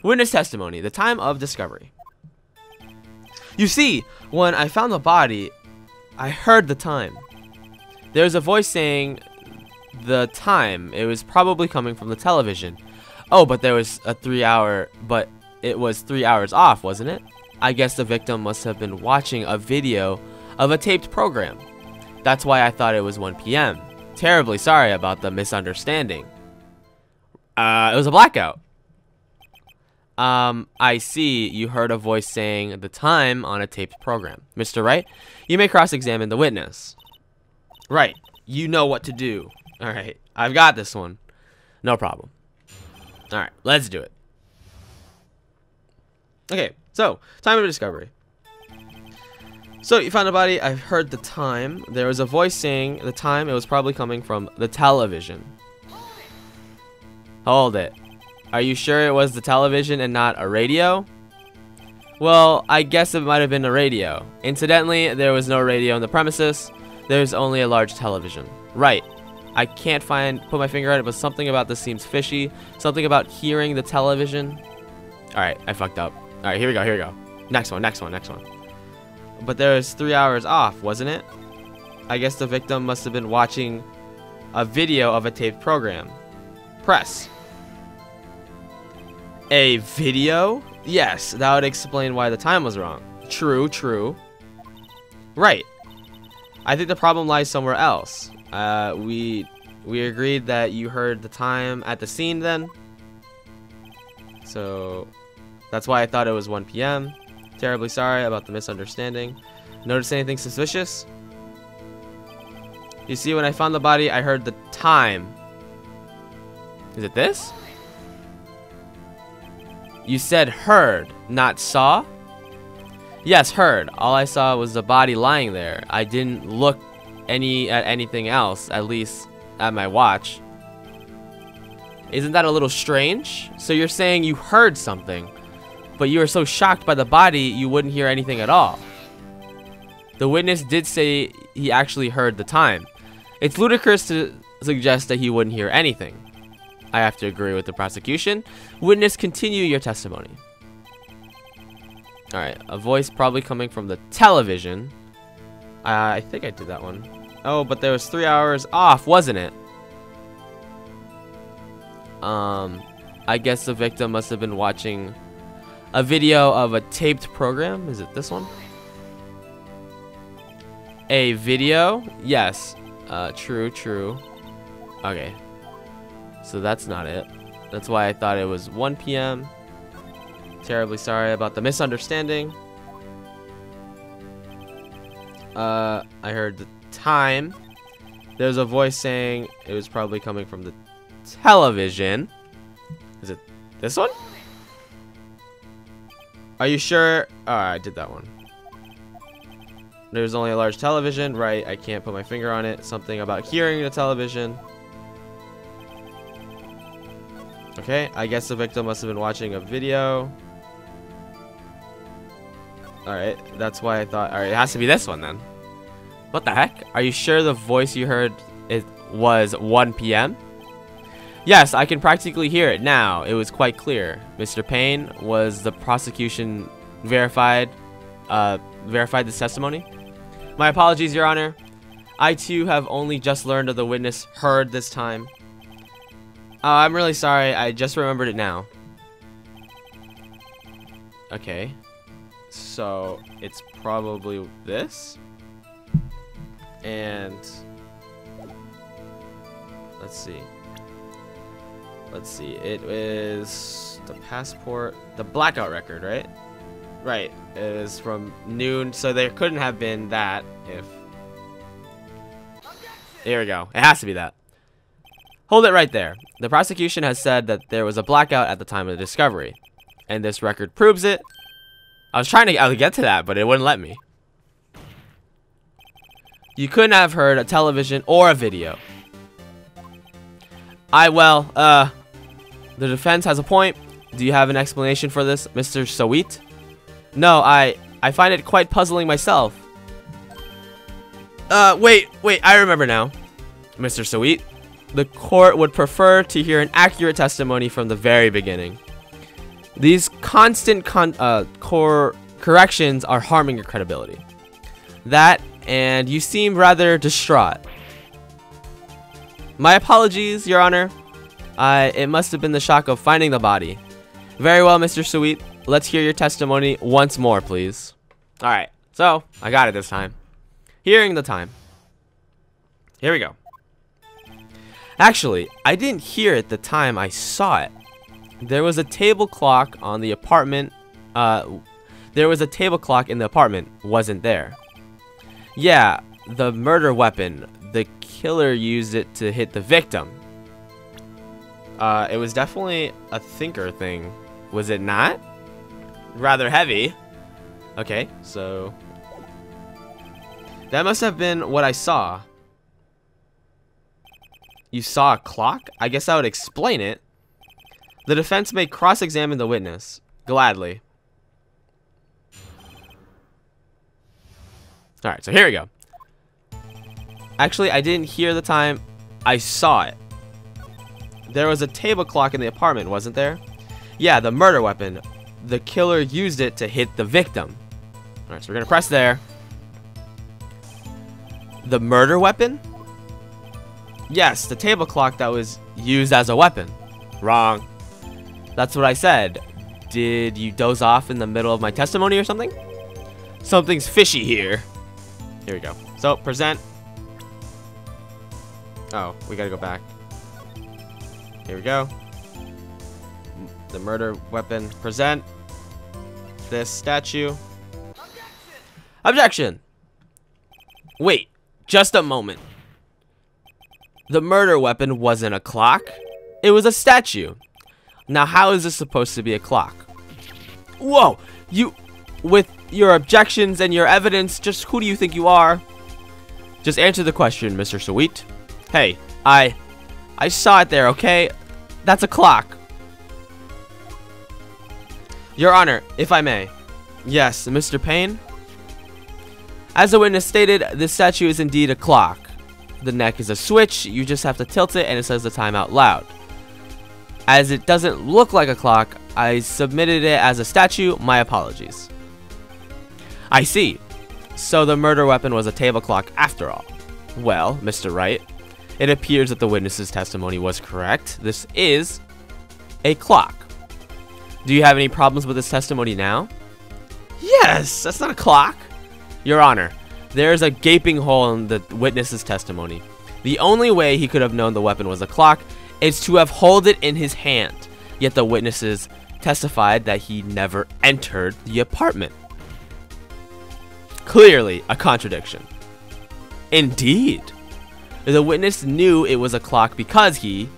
Witness testimony, the time of discovery. You see, when I found the body, I heard the time. There's a voice saying the time. It was probably coming from the television. Oh, but there was a 3 hour, but it was 3 hours off, wasn't it? I guess the victim must have been watching a video of a taped program. That's why I thought it was 1 p.m. Terribly sorry about the misunderstanding. It was a blackout. I see you heard a voice saying the time on a taped program. Mr. Wright, you may cross-examine the witness. Right, you know what to do. Alright, I've got this one. No problem. Alright, let's do it. Okay, so, time of discovery. So, you found a body, I've heard the time. There was a voice saying the time, it was probably coming from the television. Hold it. Are you sure it was the television and not a radio? Well, I guess it might have been a radio. Incidentally, there was no radio in the premises. There's only a large television. Right. I can't put my finger on it, but something about this seems fishy. Something about hearing the television. Alright, I fucked up. Alright, here we go. Next one. But there was 3 hours off, wasn't it? I guess the victim must have been watching a video of a taped program. Press. A video? Yes, that would explain why the time was wrong. True. Right. I think the problem lies somewhere else. We agreed that you heard the time at the scene then. So, that's why I thought it was 1 p.m. Terribly sorry about the misunderstanding. Notice anything suspicious? You see, when I found the body, I heard the time. Is it this? You said heard, not saw? Yes, heard. All I saw was the body lying there. I didn't look at anything else, at least at my watch. Isn't that a little strange? So you're saying you heard something, but you were so shocked by the body you wouldn't hear anything at all. The witness did say he actually heard the time. It's ludicrous to suggest that he wouldn't hear anything. I have to agree with the prosecution. Witness, continue your testimony. Alright, a voice probably coming from the television. I think I did that one. Oh, but there was 3 hours off, wasn't it? I guess the victim must have been watching a video of a taped program. Is it this one? A video? Yes. True. Okay. So that's not it. That's why I thought it was 1 p.m. Terribly sorry about the misunderstanding. I heard the time. There's a voice saying it was probably coming from the television. Is it this one? Are you sure? I did that one. There's only a large television. Right, I can't put my finger on it. Something about hearing the television. Okay, I guess the victim must have been watching a video. Alright, that's why I thought... Alright, it has to be this one then. What the heck? Are you sure the voice you heard was 1 p.m.? Yes, I can practically hear it now. It was quite clear. Mr. Payne, was the prosecution verified this testimony? My apologies, Your Honor. I too have only just learned of the witness heard this time. I'm really sorry. I just remembered it now. Okay. So, it's probably this. And... Let's see. It is the passport, the blackout record, right? Right. It is from noon, so there couldn't have been that if... There we go. It has to be that. Hold it right there. The prosecution has said that there was a blackout at the time of the discovery, and this record proves it. I was trying to get to that, but it wouldn't let me. You couldn't have heard a television or a video. The defense has a point. Do you have an explanation for this, Mr. Sowit? No, I find it quite puzzling myself. Wait, I remember now. Mr. Sowit, the court would prefer to hear an accurate testimony from the very beginning. These constant corrections are harming your credibility. That, and you seem rather distraught. My apologies, Your Honor. It must have been the shock of finding the body. Very well, Mr. Sweet. Let's hear your testimony once more, please. Alright, so, I got it this time. Hearing the time. Here we go. Actually, I didn't hear it the time I saw it. There was a table clock on the apartment. There was a table clock in the apartment. Wasn't there? Yeah, the murder weapon. The killer used it to hit the victim. It was definitely a thinker thing. Was it not? Rather heavy. Okay, so that must have been what I saw. You saw a clock? I guess that would explain it. The defense may cross-examine the witness. Gladly. Alright, so here we go. Actually, I didn't hear the time I saw it. There was a table clock in the apartment, wasn't there? Yeah, the murder weapon. The killer used it to hit the victim. Alright, so we're gonna press there. The murder weapon? Yes, the table clock that was used as a weapon. Wrong. That's what I said. Did you doze off in the middle of my testimony or something? Something's fishy here. Here we go. So, present. Oh, we gotta go back. Here we go. The murder weapon. Present. This statue. Objection! Wait, just a moment. The murder weapon wasn't a clock. It was a statue. Now, how is this supposed to be a clock? Whoa! You, with your objections and your evidence, just who do you think you are? Just answer the question, Mr. Sweet. Hey, I saw it there, okay? That's a clock. Your Honor, if I may. Yes, Mr. Payne? As the witness stated, this statue is indeed a clock. The neck is a switch, you just have to tilt it and it says the time out loud. As it doesn't look like a clock, I submitted it as a statue, my apologies. I see. So the murder weapon was a table clock after all. Well, Mr. Wright, it appears that the witness's testimony was correct. This is a clock. Do you have any problems with this testimony now? Yes, that's not a clock. Your Honor, there's a gaping hole in the witness's testimony. The only way he could have known the weapon was a clock is to have held it in his hand. Yet the witnesses testified that he never entered the apartment. Clearly a contradiction. Indeed. The witness knew it was a clock because he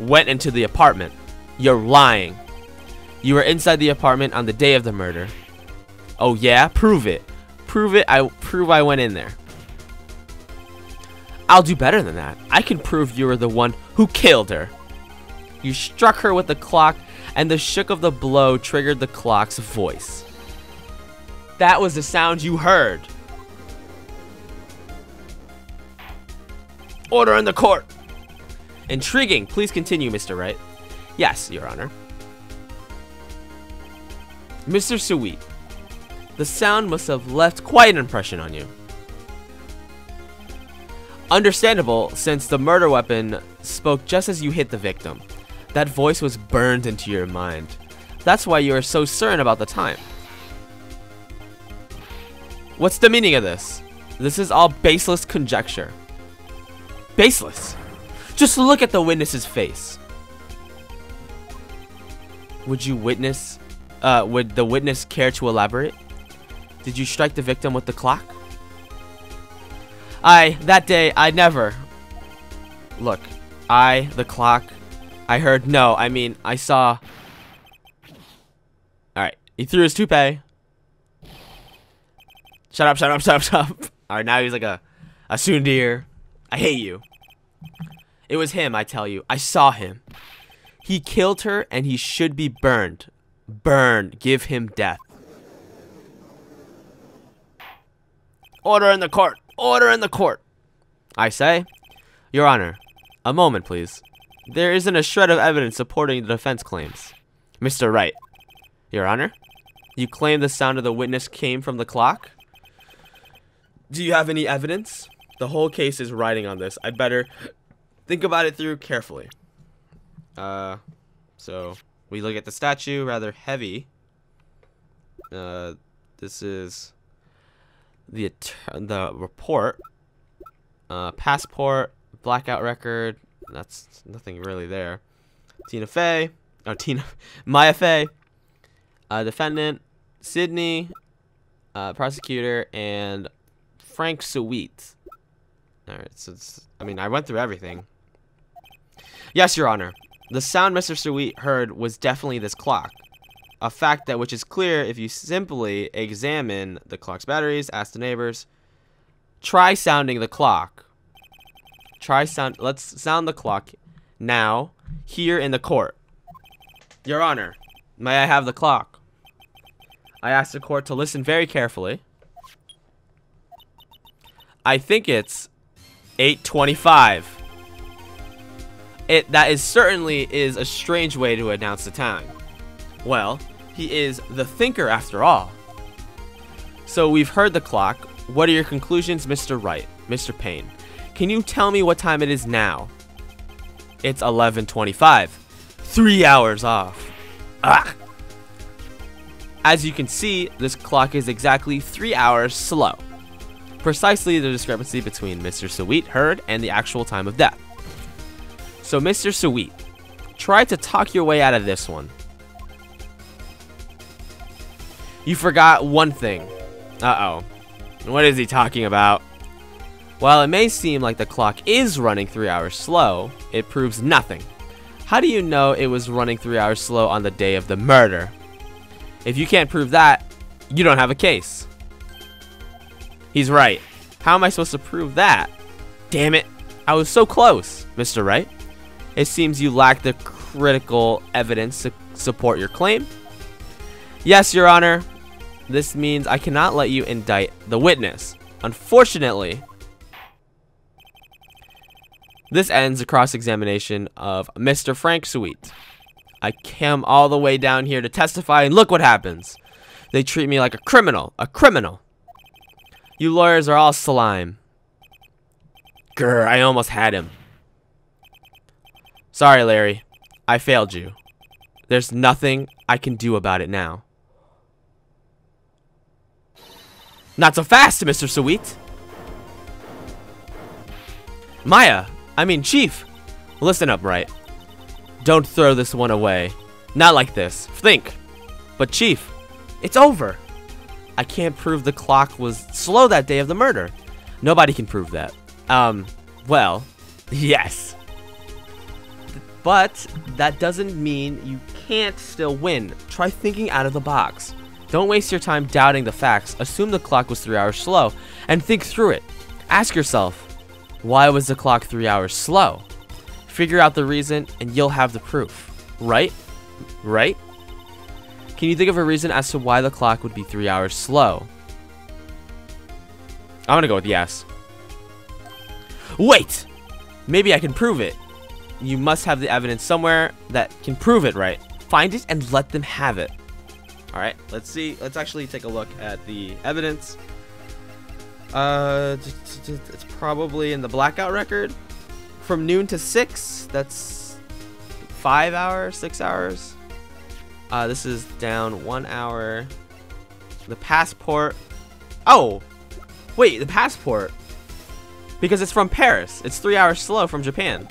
went into the apartment. You're lying. You were inside the apartment on the day of the murder. Oh yeah? Prove it. Prove it. Prove I went in there. I'll do better than that. I can prove you were the one who killed her. You struck her with the clock, and the shook of the blow triggered the clock's voice. That was the sound you heard. Order in the court. Intriguing. Please continue, Mr. Wright. Yes, Your Honor. Mr. Sweet, the sound must have left quite an impression on you. Understandable, since the murder weapon spoke just as you hit the victim. That voice was burned into your mind. That's why you are so certain about the time. What's the meaning of this? This is all baseless conjecture. Baseless? Just look at the witness's face. Would the witness care to elaborate? Did you strike the victim with the clock? That day, I never. Look, the clock, I heard, no, I mean, I saw. Alright, he threw his toupee. Shut up, shut up, shut up, shut up. Alright, now he's like a tsundere. I hate you. It was him, I tell you. I saw him. He killed her, and he should be burned. Burn. Give him death. Order in the court. Order in the court. I say. Your Honor, a moment, please. There isn't a shred of evidence supporting the defense claims. Mr. Wright, Your Honor, you claim the sound of the witness came from the clock? Do you have any evidence? The whole case is riding on this. I'd better think about it through carefully. So we look at the statue, rather heavy. This is the report. Passport, blackout record. That's nothing really there. Maya Fey, defendant, Sydney, prosecutor, and Frank Sweet. Alright, so I mean, I went through everything. Yes, Your Honor. The sound Mr. Sweet heard was definitely this clock. A fact that which is clear if you simply examine the clock's batteries, ask the neighbors. Try sounding the clock. Let's sound the clock now, here in the court. Your Honor, may I have the clock? I ask the court to listen very carefully. I think it's 8:25. That certainly is a strange way to announce the time. Well, he is the thinker after all. So we've heard the clock. What are your conclusions, Mr. Wright? Mr. Payne, can you tell me what time it is now? It's 11:25. 3 hours off. Ah! As you can see, this clock is exactly 3 hours slow. Precisely the discrepancy between Mr. Sweet heard and the actual time of death. So, Mr. Sweet, try to talk your way out of this one. You forgot one thing. Uh-oh. What is he talking about? While it may seem like the clock is running 3 hours slow, it proves nothing. How do you know it was running 3 hours slow on the day of the murder? If you can't prove that, you don't have a case. He's right. How am I supposed to prove that? Damn it. I was so close, Mr. Wright. It seems you lack the critical evidence to support your claim. Yes, Your Honor. This means I cannot let you indict the witness. Unfortunately, this ends the cross-examination of Mr. Frank Sweet. I came all the way down here to testify, and look what happens. They treat me like a criminal. A criminal. You lawyers are all slime. Grr, I almost had him. Sorry, Larry. I failed you. There's nothing I can do about it now. Not so fast, Mr. Sweet. Chief. Listen up, Wright. Don't throw this one away. Not like this. Think. But Chief, it's over. I can't prove the clock was slow that day of the murder. Nobody can prove that. Well, yes. But that doesn't mean you can't still win. Try thinking out of the box. Don't waste your time doubting the facts. Assume the clock was 3 hours slow and think through it. Ask yourself, why was the clock 3 hours slow? Figure out the reason and you'll have the proof. Right? Right? Can you think of a reason as to why the clock would be 3 hours slow? I'm gonna go with yes. Wait! Maybe I can prove it. You must have the evidence somewhere that can prove it, right? Find it and let them have it. Alright, let's see. Let's actually take a look at the evidence. It's probably in the blackout record. From noon to 6, that's 5 hours, 6 hours. This is down 1 hour. The passport. Oh! Wait, the passport. Because it's from Paris. It's 3 hours slow from Japan.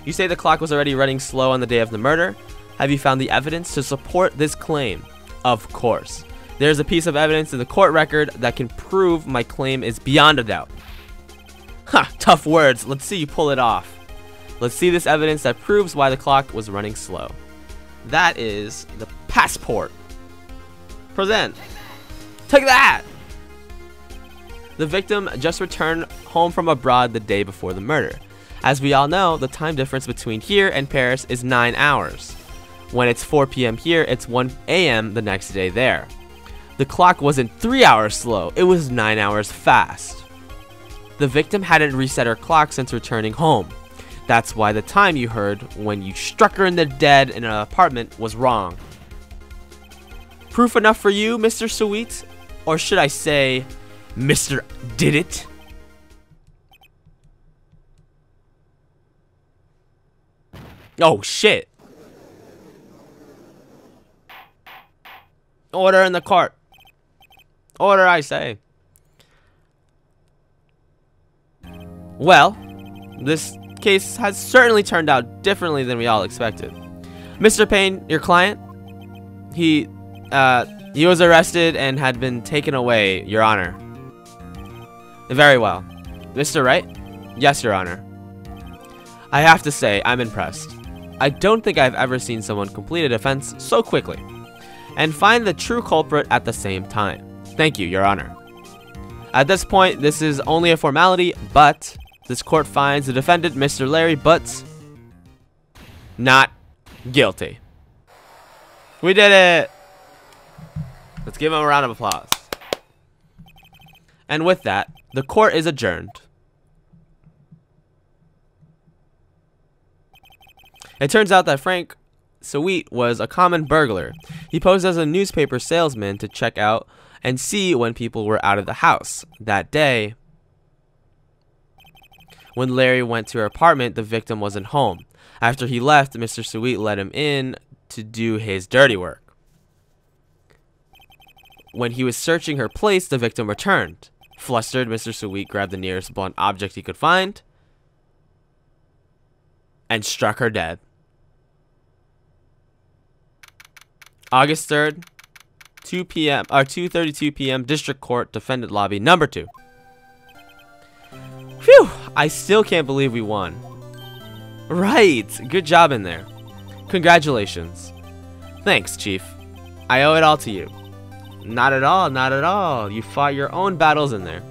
You say the clock was already running slow on the day of the murder. Have you found the evidence to support this claim? Of course. There's a piece of evidence in the court record that can prove my claim is beyond a doubt. Ha! Tough words. Let's see you pull it off. Let's see this evidence that proves why the clock was running slow. That is the passport. Present. Take that! The victim just returned home from abroad the day before the murder. As we all know, the time difference between here and Paris is 9 hours. When it's 4 p.m. here, it's 1 a.m. the next day there. The clock wasn't 3 hours slow, it was 9 hours fast. The victim hadn't reset her clock since returning home. That's why the time you heard when you struck her in the dead in an apartment was wrong. Proof enough for you, Mr. Sweet? Or should I say, Mr. Did It? Oh, shit. Order in the court. Order, I say. Well, this case has certainly turned out differently than we all expected. Mr. Payne, your client, he was arrested and had been taken away, Your Honor. Very well. Mr. Wright? Yes, Your Honor. I have to say, I'm impressed. I don't think I've ever seen someone complete a defense so quickly and find the true culprit at the same time. Thank you, Your Honor. At this point, this is only a formality, but this court finds the defendant, Mr. Larry Butz, not guilty. We did it! Let's give him a round of applause. And with that, the court is adjourned. It turns out that Frank Sweet was a common burglar. He posed as a newspaper salesman to check out and see when people were out of the house. That day, when Larry went to her apartment, the victim wasn't home. After he left, Mr. Sweet let him in to do his dirty work. When he was searching her place, the victim returned. Flustered, Mr. Sweet grabbed the nearest blunt object he could find and struck her dead. August 3rd, 2:32 p.m. District Court, Defendant Lobby, number 2. Phew! I still can't believe we won. Right! Good job in there. Congratulations. Thanks, Chief. I owe it all to you. Not at all, not at all. You fought your own battles in there.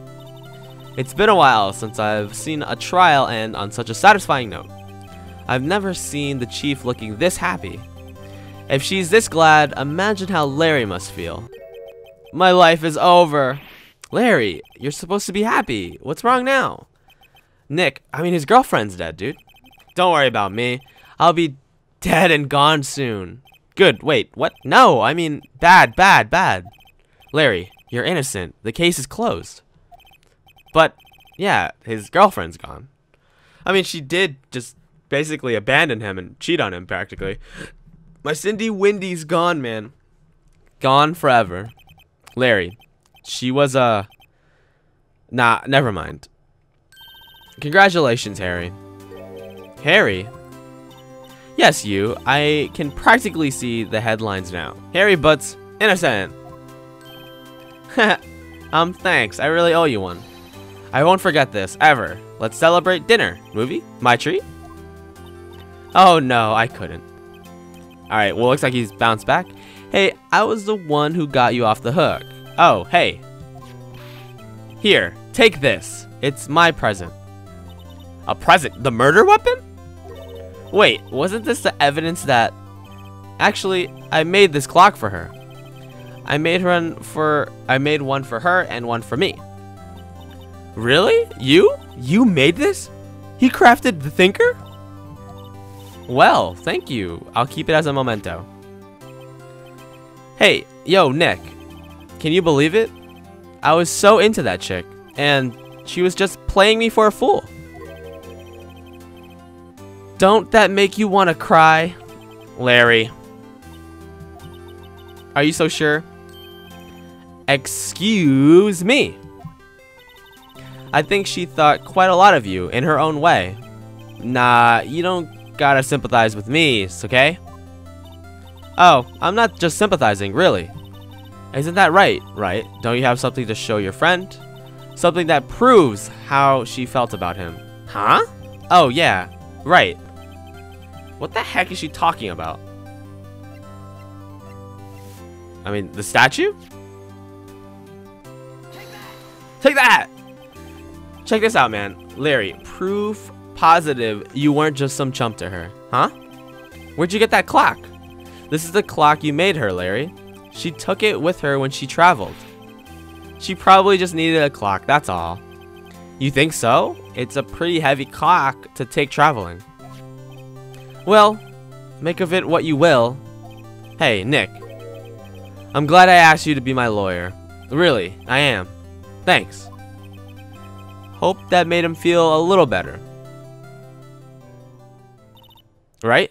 It's been a while since I've seen a trial end on such a satisfying note. I've never seen the Chief looking this happy. If she's this glad, imagine how Larry must feel. My life is over. Larry, you're supposed to be happy. What's wrong now? Nick, his girlfriend's dead, dude. Don't worry about me. I'll be dead and gone soon. Good, wait, what? No, bad. Larry, you're innocent. The case is closed. But, yeah, his girlfriend's gone. She did just basically abandon him and cheat on him, practically. My Cindy Windy's gone, man. Gone forever. Larry, she was Nah, never mind. Congratulations, Harry. Harry? Yes, you. I can practically see the headlines now. Harry Butz, innocent. Thanks. I really owe you one. I won't forget this, ever. Let's celebrate dinner. Movie? My treat? Oh, no, I couldn't. Alright, well, looks like he's bounced back. Hey, I was the one who got you off the hook. Oh, hey. Here, take this. It's my present. A present? The murder weapon? Wait, wasn't this the evidence that... Actually, I made this clock for her. I made one for her and one for me. Really? You? You made this? He crafted the thinker? Well, thank you. I'll keep it as a memento. Hey, yo, Nick. Can you believe it? I was so into that chick, and she was just playing me for a fool. Don't that make you want to cry? Larry. Are you so sure? Excuse me. I think she thought quite a lot of you in her own way. Nah, you don't gotta sympathize with me, okay? Oh, I'm not just sympathizing, really. Isn't that right? Don't you have something to show your friend? Something that proves how she felt about him. Huh? Oh, yeah. Right. What the heck is she talking about? The statue? Take that! Check this out, man. Larry, proof positive you weren't just some chump to her. Huh? Where'd you get that clock? This is the clock you made her, Larry. She took it with her when she traveled. She probably just needed a clock, that's all. You think so? It's a pretty heavy clock to take traveling. Well, make of it what you will. Hey, Nick. I'm glad I asked you to be my lawyer. Really, I am. Thanks. Hope that made him feel a little better. Right?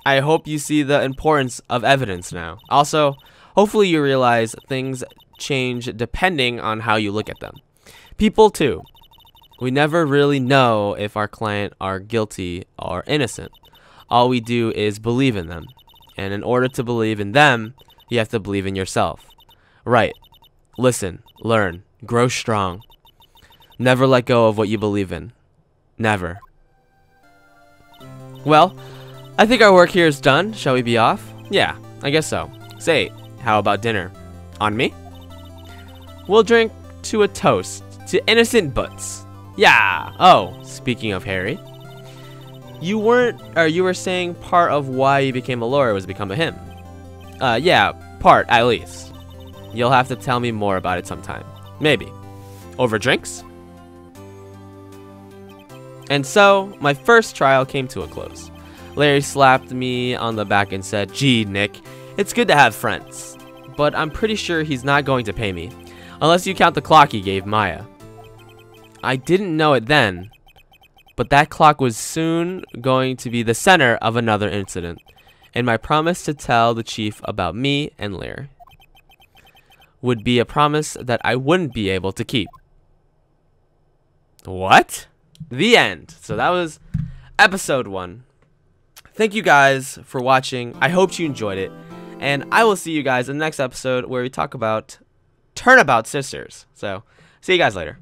I hope you see the importance of evidence now. Also, hopefully you realize things change depending on how you look at them. People too. We never really know if our client are guilty or innocent. All we do is believe in them. And in order to believe in them, you have to believe in yourself. Right. Listen, learn, grow strong. Never let go of what you believe in. Never. Well, I think our work here is done. Shall we be off? Yeah, I guess so. Say, how about dinner? On me? We'll drink to a toast to innocent Butz. Yeah. Oh, speaking of Harry, you were saying part of why you became a lawyer was become a him. Yeah, part at least. You'll have to tell me more about it sometime. Maybe. Over drinks? And so, my first trial came to a close. Larry slapped me on the back and said, "Gee, Nick, it's good to have friends. But I'm pretty sure he's not going to pay me, unless you count the clock he gave Maya." I didn't know it then, but that clock was soon going to be the center of another incident, and my promise to tell the chief about me and Larry would be a promise that I wouldn't be able to keep. What? The end. So that was episode 1. Thank you guys for watching. I hope you enjoyed it. And I will see you guys in the next episode where we talk about Turnabout Sisters. So, see you guys later.